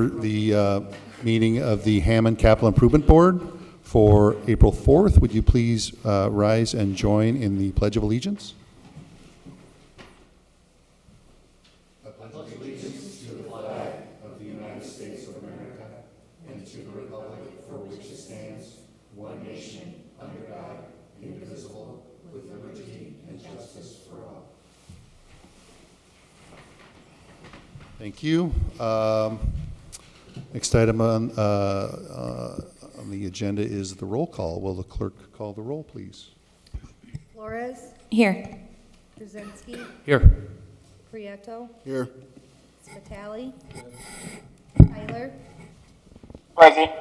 The meeting of the Hammond Capital Improvement Board for April 4th. Would you please rise and join in the Pledge of Allegiance? I pledge allegiance to the flag of the United States of America and to the republic for which it stands, one nation, under God, indivisible, with liberty and justice for all. Thank you. Next item on the agenda is the roll call. Will the clerk call the roll, please? Flores? Here. Brzezinski? Here. Prieto? Here. Spitali? Tyler? Present.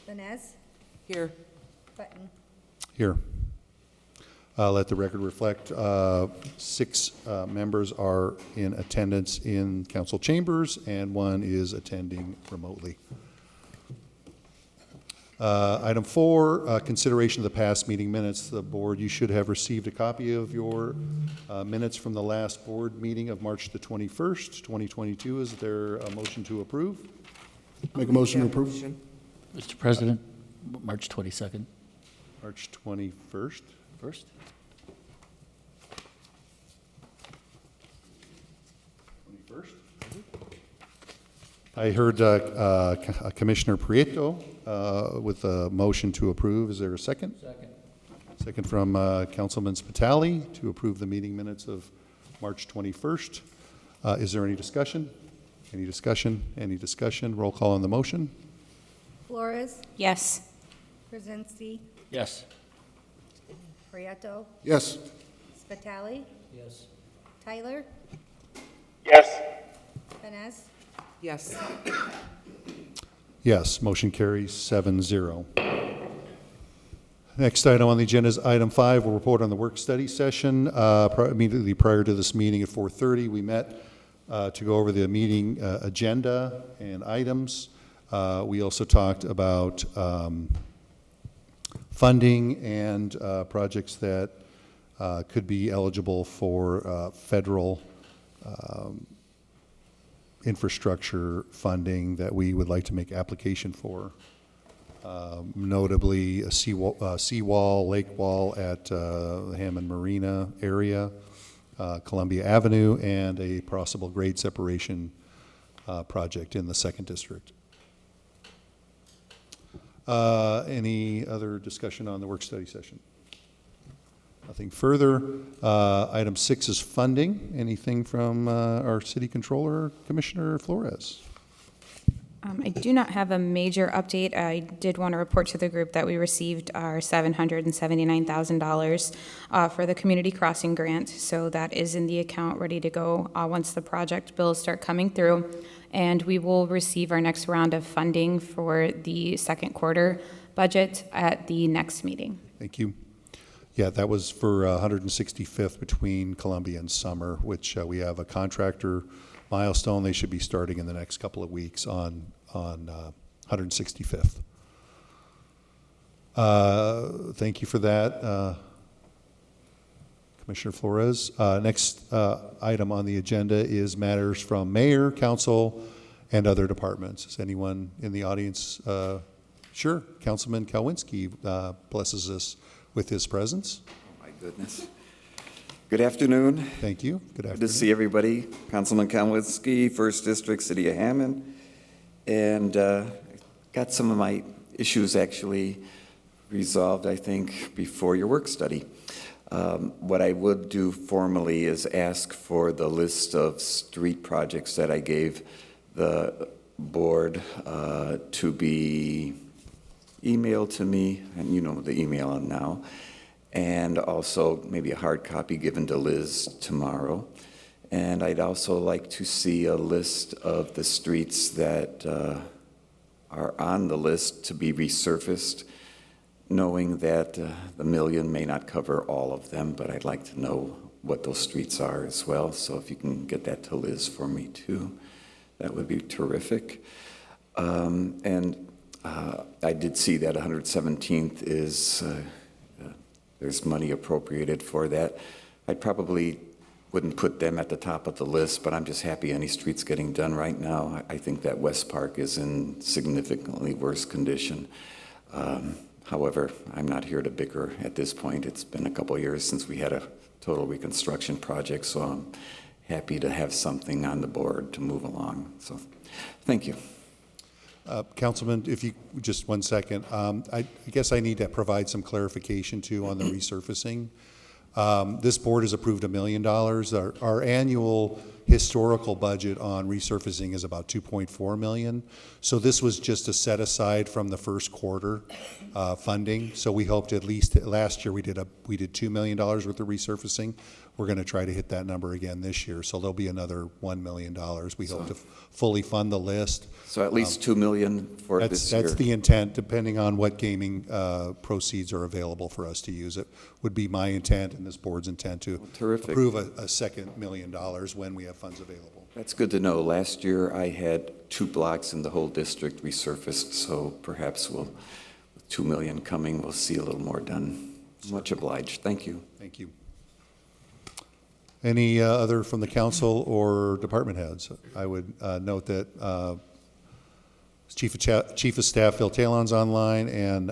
Vanez? Here. Button? Here. Let the record reflect 6 members are in attendance in council chambers and 1 is attending remotely. Item 4, consideration of the past meeting minutes. The board, you should have received a copy of your minutes from the last board meeting of March the 21st, 2022. Is there a motion to approve? Make a motion to approve. Mr. President, March 22nd. March 21st. First? I heard Commissioner Prieto with a motion to approve. Is there a second? Second. Second from Councilman Spitali to approve the meeting minutes of March 21st. Is there any discussion? Any discussion? Any discussion? Roll call on the motion. Flores? Yes. Brzezinski? Yes. Prieto? Yes. Spitali? Yes. Tyler? Yes. Vanez? Yes. Yes, motion carries 7-0. Next item on the agenda is item 5. We'll report on the work study session. Immediately prior to this meeting at 4:30, we met to go over the meeting agenda and items. We also talked about funding and projects that could be eligible for federal infrastructure funding that we would like to make application for. Notably a seawall, lake wall at the Hammond Marina area, Columbia Avenue, and a possible grade separation project in the 2nd District. Any other discussion on the work study session? Nothing further. Item 6 is funding. Anything from our City Controller, Commissioner Flores? I do not have a major update. I did want to report to the group that we received our $779,000 for the community crossing grant. So that is in the account ready to go once the project bills start coming through. And we will receive our next round of funding for the 2nd quarter budget at the next meeting. Thank you. Yeah, that was for 165th between Columbia and Summer, which we have a contractor milestone. They should be starting in the next couple of weeks on 165th. Thank you for that, Commissioner Flores. Next item on the agenda is matters from Mayor, Council, and other departments. Is anyone in the audience? Sure, Councilman Kalwinski blesses us with his presence. Oh my goodness. Good afternoon. Thank you. Good afternoon. Good to see everybody. Councilman Kalwinski, 1st District, City of Hammond. And got some of my issues actually resolved, I think, before your work study. What I would do formally is ask for the list of street projects that I gave the board to be emailed to me, and you know the email now, and also maybe a hard copy given to Liz tomorrow. And I'd also like to see a list of the streets that are on the list to be resurfaced, knowing that the $1 million may not cover all of them, but I'd like to know what those streets are as well. So if you can get that to Liz for me too, that would be terrific. I did see that 117th is, there's money appropriated for that. I'd probably wouldn't put them at the top of the list, but I'm just happy any street's getting done right now. I think that West Park is in significantly worse condition. However, I'm not here to bicker at this point. It's been a couple of years since we had a total reconstruction project, so I'm happy to have something on the board to move along. So, thank you. Councilman, if you, just 1 second, I guess I need to provide some clarification too on the resurfacing. This board has approved $1 million. Our annual historical budget on resurfacing is about $2.4 million. So this was just a set aside from the first quarter funding. So we hoped at least, last year we did $2 million worth of resurfacing. We're going to try to hit that number again this year. So there'll be another $1 million. We hope to fully fund the list. So at least $2 million for this year. That's the intent, depending on what gaming proceeds are available for us to use. It would be my intent and this board's intent to Terrific. approve a second $1 million when we have funds available. That's good to know. Last year, I had 2 blocks in the whole district resurfaced, so perhaps with $2 million coming, we'll see a little more done. Much obliged. Thank you. Thank you. Any other from the council or department heads? I would note that Chief of Staff Phil Talon's online, and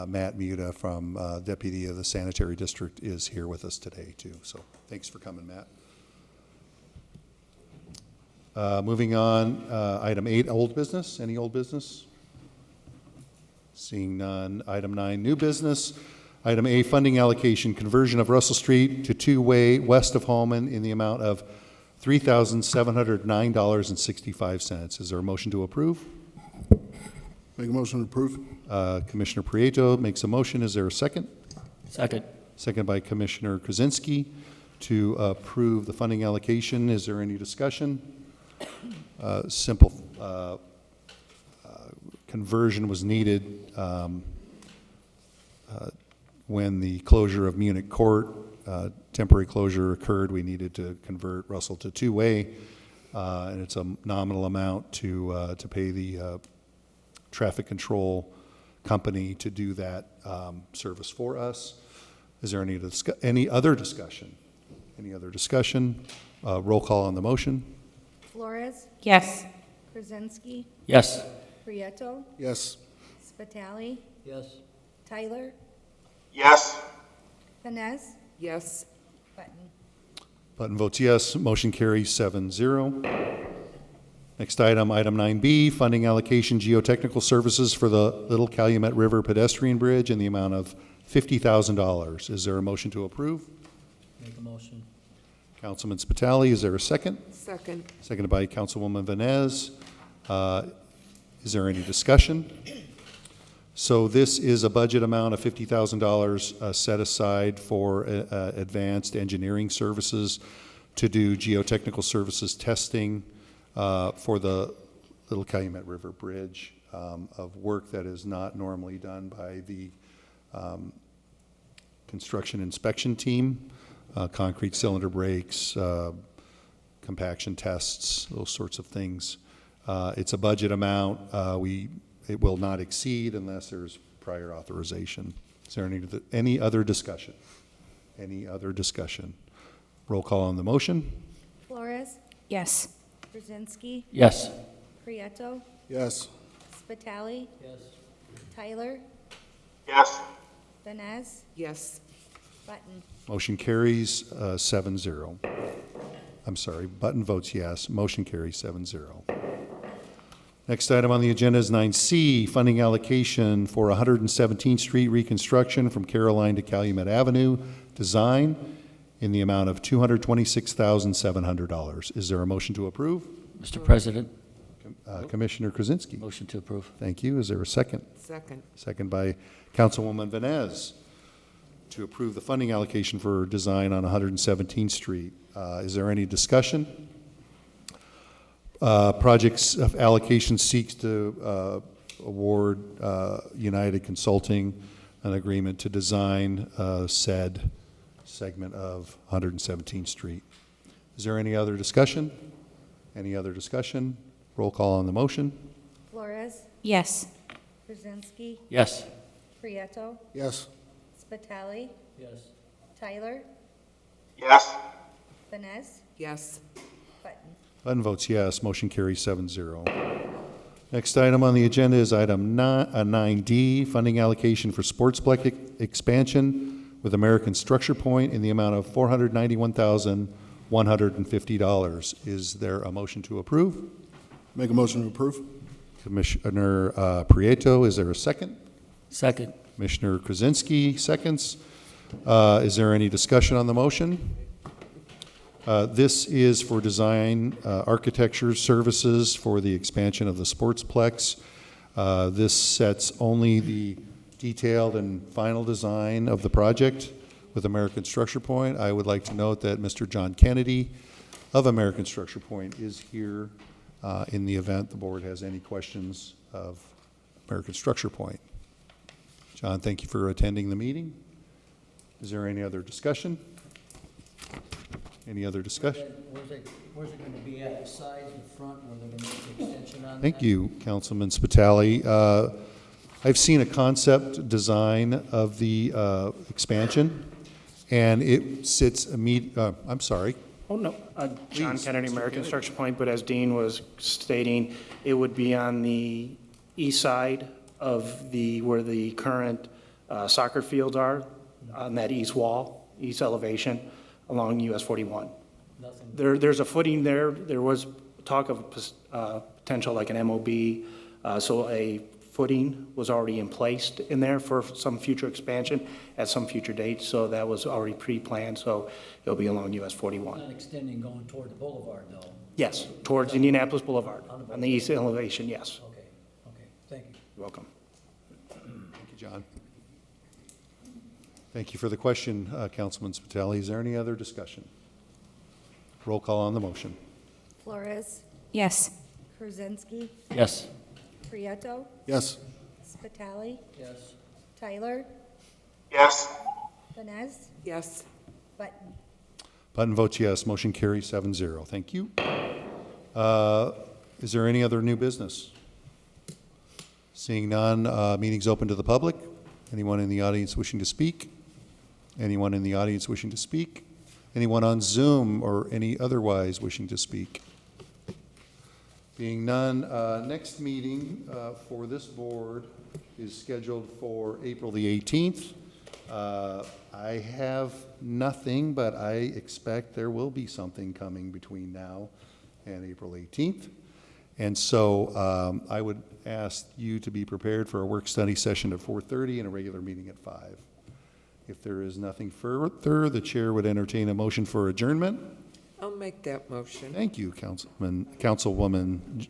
Matt Muta from Deputy of the Sanitary District is here with us today too. So thanks for coming, Matt. Moving on, item 8, old business. Any old business? Seeing none. Item 9, new business. Item A, funding allocation, conversion of Russell Street to two-way west of Holman in the amount of $3,709.65. Is there a motion to approve? Make a motion to approve. Commissioner Prieto makes a motion. Is there a second? Second. Second by Commissioner Krasinski to approve the funding allocation. Is there any discussion? Simple conversion was needed when the closure of Munich Court, temporary closure occurred. We needed to convert Russell to two-way, and it's a nominal amount to pay the traffic control company to do that service for us. Is there any other discussion? Any other discussion? Roll call on the motion. Flores, Yes. Krasinski, Yes. Prieto, Yes. Spitali, Yes. Tyler, Yes. Vines, Yes. Button. Button votes yes. Motion carries 7-0. Next item, item 9B, funding allocation geotechnical services for the Little Calumet River pedestrian bridge in the amount of $50,000. Is there a motion to approve? Make a motion. Councilman Spitali, is there a second? Second. Seconded by Councilwoman Vines. Is there any discussion? So this is a budget amount of $50,000 set aside for advanced engineering services to do geotechnical services testing for the Little Calumet River Bridge of work that is not normally done by the construction inspection team, concrete cylinder breaks, compaction tests, those sorts of things. It's a budget amount. It will not exceed unless there's prior authorization. Is there any other discussion? Any other discussion? Roll call on the motion. Flores, Yes. Krasinski, Yes. Prieto, Yes. Spitali, Yes. Tyler, Yes. Vines, Yes. Button. Motion carries 7-0. I'm sorry, Button votes yes. Motion carries 7-0. Next item on the agenda is 9C, funding allocation for 117th Street reconstruction from Caroline to Calumet Avenue design in the amount of $226,700. Is there a motion to approve? Mr. President, Commissioner Krasinski. motion to approve. Thank you. Is there a second? Second. Second by Councilwoman Vines to approve the funding allocation for design on 117th Street. Is there any discussion? Projects of allocation seeks to award United Consulting an agreement to design said segment of 117th Street. Is there any other discussion? Any other discussion? Roll call on the motion. Flores, Yes. Krasinski, Yes. Prieto, Yes. Spitali, Yes. Tyler, Yes. Vines, Yes. Button. Button votes yes, motion carries 7-0. Next item on the agenda is item 9D, funding allocation for Sportsplex expansion with American Structure Point in the amount of $491,150. Is there a motion to approve? Make a motion to approve? Commissioner Prieto, is there a second? Second. Commissioner Krasinski, seconds. Is there any discussion on the motion? This is for design, architecture services for the expansion of the Sportsplex. This sets only the detailed and final design of the project with American Structure Point. I would like to note that Mr. John Kennedy of American Structure Point is here in the event the board has any questions of American Structure Point. John, thank you for attending the meeting. Is there any other discussion? Any other discussion? Where's it going to be at, the side, the front, where they're going to make the extension on that? Thank you, Councilman Spitali. I've seen a concept design of the expansion, and it sits I'm sorry. Oh, no, John Please, Kennedy, Mr. American Kennedy. Structure Point, but as Dean was stating, it would be on the east side of where the current soccer fields are, on that east wall, east elevation, along US 41. Nothing. There's a footing there. There was talk of potential like an MOB, so a footing was already in place in there for some future expansion at some future date, so that was already pre-planned, so it'll be along US 41. Not extending going toward the boulevard, though. Yes, towards Indianapolis Boulevard, on the east elevation, yes. Okay, thank you. You're welcome. Thank you, John. Thank you for the question, Councilman Spitali. Is there any other discussion? Roll call on the motion. Flores, Yes. Krasinski, Yes. Prieto, Yes. Spitali, Yes. Tyler, Yes. Vines, Yes. Button. Button votes yes. Motion carries 7-0. Thank you. Is there any other new business? Seeing none, meeting's open to the public. Anyone in the audience wishing to speak? Anyone in the audience wishing to speak? Anyone on Zoom or any otherwise wishing to speak? Being none, next meeting for this board is scheduled for April the 18th. I have nothing, but I expect there will be something coming between now and April 18th. And so I would ask you to be prepared for a work study session at 4:30 and a regular meeting at 5. If there is nothing further, the chair would entertain a motion for adjournment. I'll make that motion. Thank you, Councilwoman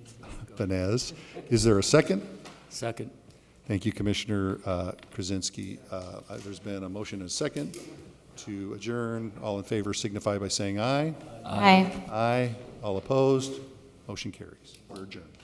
Vines. Is there a second? Second. Thank you, Commissioner Krasinski. There's been a motion and a second to adjourn. All in favor signify by saying aye. Aye. Aye. All opposed? Motion carries. We're adjourned.